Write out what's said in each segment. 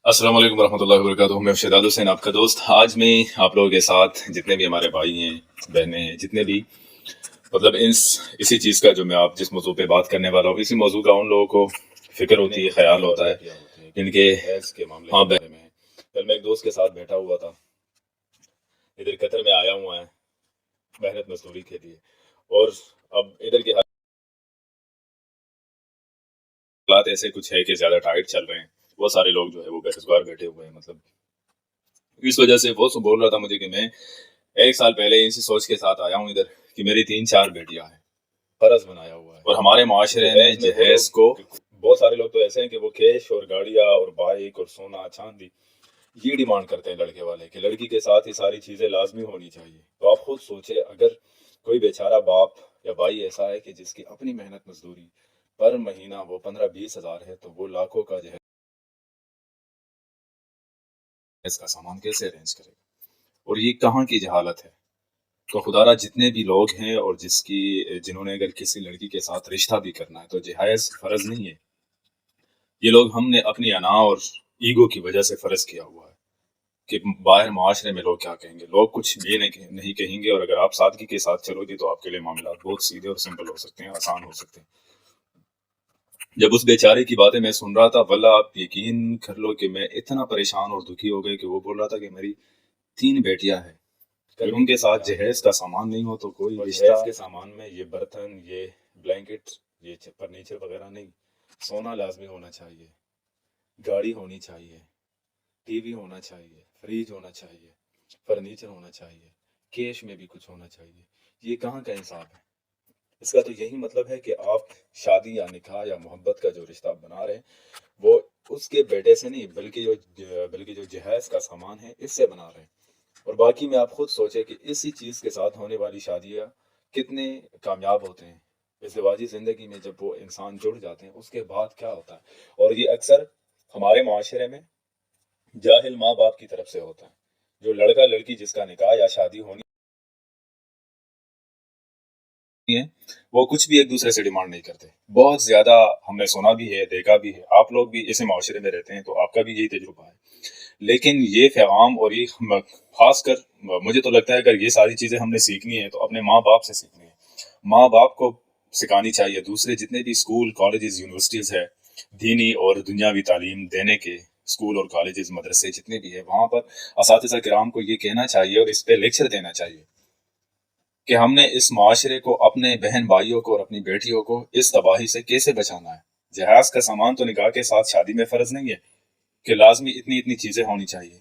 अस्सलाम वालेकुम रहमतुल्लाहि व बरकातुहू। मैं शहजाद हुसैन आपका दोस्त। आज मैं आप लोगों के साथ जितने भी हमारे भाई हैं, बहनें हैं, जितने भी मतलब इसी चीज़ का जो मैं आप जिस मौजू पे बात करने वाला हूँ, इसी मौजू का उन लोगों को फिक्र होती है, ख्याल होता है जिनके हैज़ के मामले हाँ बारे में है। कल मैं एक दोस्त के साथ बैठा हुआ था, इधर कतर में आया हुआ है मेहनत मजदूरी के लिए, और अब इधर के हालात ऐसे कुछ है कि ज़्यादा टाइट चल रहे हैं। बहुत सारे लोग जो है वो बेरोजगार बैठे हुए हैं। मतलब इस वजह से वो बोल रहा था मुझे कि मैं 1 साल पहले इसी सोच के साथ आया हूँ इधर कि मेरी 3-4 बेटियां हैं, फर्ज बनाया हुआ है। और हमारे माशरे ने जहेज को बहुत सारे लोग तो ऐसे हैं कि वो कैश और गाड़ियां और बाइक और सोना चांदी ये डिमांड करते हैं लड़के वाले कि लड़की के साथ ही सारी चीजें लाजमी होनी चाहिए। तो आप खुद सोचे, अगर कोई बेचारा बाप या भाई ऐसा है कि जिसकी अपनी मेहनत मजदूरी पर महीना वो 15-20 हजार है, तो वो लाखों का जो है इसका सामान कैसे अरेंज करेगा? और ये कहाँ की जहालत है। तो खुदारा जितने भी लोग हैं और जिन्होंने अगर किसी लड़की के साथ रिश्ता भी करना है, तो जहेज फर्ज नहीं है। ये लोग हमने अपनी अना और ईगो की वजह से फर्ज किया हुआ है कि बाहर माशरे में लोग क्या कहेंगे। लोग कुछ भी नहीं कहेंगे, और अगर आप सादगी के साथ चलोगे तो आपके लिए मामला बहुत सीधे और सिंपल हो सकते हैं, आसान हो सकते हैं। जब उस बेचारे की बातें मैं सुन रहा था, वल्ला आप यकीन कर लो कि मैं इतना परेशान और दुखी हो गया कि वो बोल रहा था कि मेरी 3 बेटियां हैं, अगर उनके साथ जहेज का सामान नहीं हो तो कोई जहेज के सामान में ये बर्तन, ये ब्लैंकेट, ये फर्नीचर वगैरह नहीं, सोना लाजमी होना चाहिए, गाड़ी होनी चाहिए, टीवी होना चाहिए, फ्रिज होना चाहिए, फर्नीचर होना चाहिए, कैश में भी कुछ होना चाहिए। ये कहाँ का इंसाफ है? इसका तो यही मतलब है कि आप शादी या निकाह या मोहब्बत का जो रिश्ता बना रहे हैं, वो उसके बेटे से नहीं, बल्कि जो जहेज का सामान है इससे बना रहे हैं। और बाकी में आप खुद सोचें कि इसी चीज़ के साथ होने वाली शादियाँ कितने कामयाब होते हैं। इज़्दिवाजी ज़िंदगी में जब वो इंसान जुड़ जाते हैं, उसके बाद क्या होता है। और ये अक्सर हमारे माशरे में जाहिल माँ बाप की तरफ से होता है। जो लड़का लड़की जिसका निकाह या शादी होनी है, वो कुछ भी एक दूसरे से डिमांड नहीं करते। बहुत ज़्यादा हमने सुना भी है, देखा भी है। आप लोग भी ऐसे माशरे में रहते हैं तो आपका भी यही तजुर्बा है। लेकिन ये पैगाम और ये खासकर मुझे तो लगता है अगर ये सारी चीज़ें हमने सीखनी है तो अपने माँ बाप से सीखनी है। माँ बाप को सिखानी चाहिए। दूसरे जितने भी स्कूल, कॉलेजेस, यूनिवर्सिटीज़ है, दीनी और दुनियावी तालीम देने के स्कूल और कॉलेजेस, मदरसे जितने भी है, वहाँ पर असातिज़ा किराम को ये कहना चाहिए और इस पे लेक्चर देना चाहिए कि हमने इस माशरे को, अपने बहन भाइयों को और अपनी बेटियों को इस तबाही से कैसे बचाना है। जहाज का सामान तो निकाह के साथ शादी में फ़र्ज नहीं है कि लाजमी इतनी इतनी चीज़ें होनी चाहिए।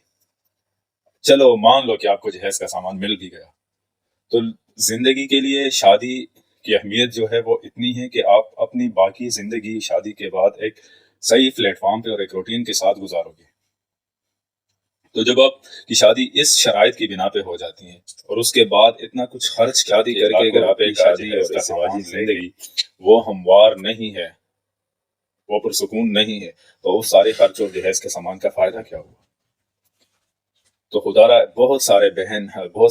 चलो मान लो कि आपको जहेज का सामान मिल भी गया, तो जिंदगी के लिए शादी की अहमियत जो है वो इतनी है कि आप अपनी बाकी जिंदगी शादी के बाद एक सही प्लेटफॉर्म पे और एक रूटीन के साथ गुजारोगे। तो जब आपकी शादी इस शराइत की बिना पे हो जाती है और उसके बाद इतना कुछ खर्च शादी करके अगर आप एक शादी और इसका सामान जिंदगी वो हमवार नहीं है, वो पुरसुकून नहीं है, तो उस सारे खर्च और जहेज के सामान का फायदा क्या हुआ। तो खुदारा बहुत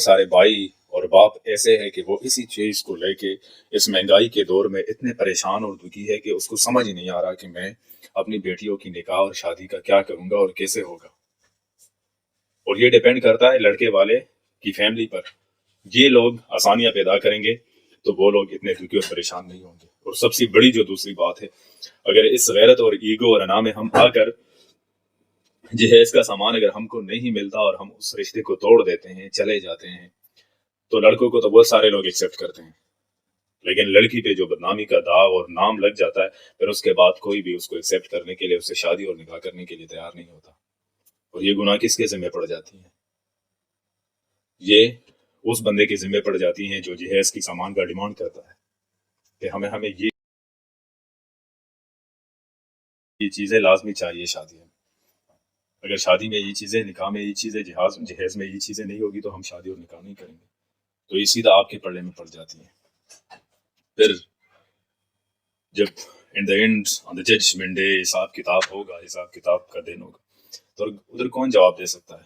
सारे भाई और बाप ऐसे हैं कि वो इसी चीज को लेके इस महंगाई के दौर में इतने परेशान और दुखी है कि उसको समझ ही नहीं आ रहा कि मैं अपनी बेटियों की निकाह और शादी का क्या करूंगा और कैसे होगा। और ये डिपेंड करता है लड़के वाले की फैमिली पर। ये लोग आसानियां पैदा करेंगे तो वो लोग इतने दुखी और परेशान नहीं होंगे। और सबसे बड़ी जो दूसरी बात है, अगर इस गैरत और ईगो और अना में हम आकर जहेज का सामान अगर हमको नहीं मिलता और हम उस रिश्ते को तोड़ देते हैं, चले जाते हैं, तो लड़कों को तो बहुत सारे लोग एक्सेप्ट करते हैं, लेकिन लड़की पे जो बदनामी का दाग और नाम लग जाता है, फिर उसके बाद कोई भी उसको एक्सेप्ट करने के लिए, उससे शादी और निकाह करने के लिए तैयार नहीं होता। और ये गुनाह किसके जिम्मे पड़ जाती है? ये उस बंदे के जिम्मे पड़ जाती हैं जो जहेज की सामान का डिमांड करता है कि हमें हमें ये चीजें लाजमी चाहिए शादी में। अगर शादी में ये चीजें, निकाह में ये चीजें, जहेज में ये चीजें नहीं होगी तो हम शादी और निकाह नहीं करेंगे। तो ये सीधा आपके पल्ले में पड़ जाती है। फिर जब in the end on the judgement day हिसाब किताब होगा, हिसाब किताब का दिन होगा, तो उधर कौन जवाब दे सकता है?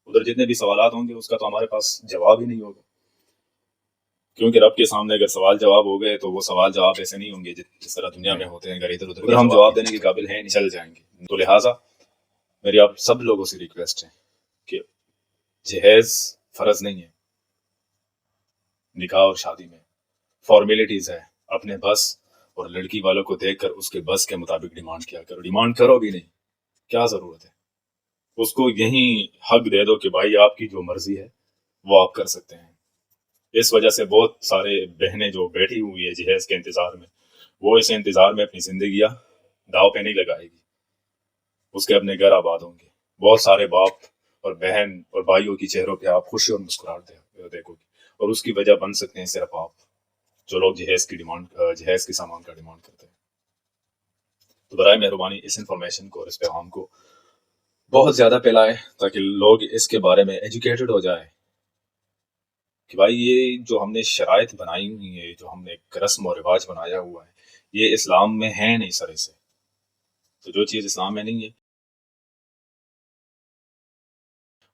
उधर जितने भी सवालात होंगे उसका तो हमारे पास जवाब ही नहीं होगा, क्योंकि रब के सामने अगर सवाल जवाब हो गए तो वो सवाल जवाब ऐसे नहीं होंगे जिस तरह दुनिया में होते हैं। अगर इधर उधर हम जवाब देने के काबिल हैं नहीं, चल जाएंगे। तो लिहाजा میری آپ سب لوگوں سے ریکویسٹ ہے کہ جہیز فرض نہیں ہے نکاح اور شادی میں، فارمیلٹیز ہے، اپنے بس اور لڑکی والوں کو دیکھ کر اس کے بس کے مطابق ڈیمانڈ کیا کرو، ڈیمانڈ کرو بھی نہیں، کیا ضرورت ہے؟ اس کو یہی حق دے دو کہ بھائی آپ کی جو مرضی ہے وہ آپ کر سکتے ہیں۔ اس وجہ سے بہت سارے بہنیں جو بیٹھی ہوئی ہے جہیز کے انتظار میں، وہ اس انتظار میں اپنی زندگیاں داؤ پہ نہیں لگائے گی، اس کے اپنے گھر آباد ہوں گے۔ بہت سارے باپ اور بہن اور بھائیوں کی چہروں پہ آپ خوشی اور مسکراہٹ دیکھو گی، اور اس کی وجہ بن سکتے ہیں صرف آپ، جو لوگ جہیز کی سامان کا ڈیمانڈ کرتے ہیں۔ تو برائے مہربانی اس انفارمیشن کو اور اس پیغام کو بہت زیادہ پھیلائے تاکہ لوگ اس کے بارے میں ایجوکیٹڈ ہو جائے کہ بھائی یہ جو ہم نے شرائط بنائی ہوئی ہے، جو ہم نے ایک رسم و رواج بنایا ہوا ہے، یہ اسلام میں ہے نہیں سرے سے۔ تو جو چیز اسلام میں نہیں ہے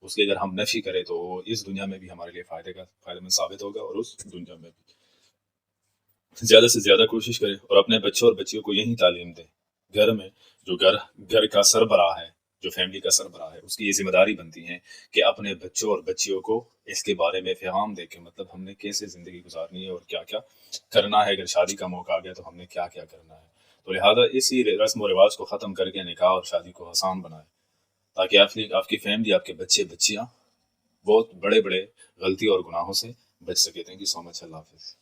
اس کی اگر ہم نفی کریں تو اس دنیا میں بھی ہمارے لیے فائدہ مند ثابت ہوگا، اور اس دنیا میں بھی زیادہ سے زیادہ کوشش کریں اور اپنے بچوں اور بچیوں کو یہی تعلیم دیں گھر میں، جو گھر کا سربراہ ہے، جو فیملی کا سربراہ ہے، اس کی یہ ذمہ داری بنتی ہے کہ اپنے بچوں اور بچیوں کو اس کے بارے میں پیغام دے کہ مطلب ہم نے کیسے زندگی گزارنی ہے اور کیا کیا کرنا ہے، اگر شادی کا موقع آ گیا تو ہم نے کیا کیا کرنا ہے۔ تو لہٰذا اسی رسم و رواج کو ختم کر کے نکاح اور شادی کو آسان بنائے تاکہ آپ کی فیملی، آپ کے بچے بچیاں بہت بڑے بڑے غلطی اور گناہوں سے بچ سکے۔ تھینک یو سو مچ، اللہ حافظ۔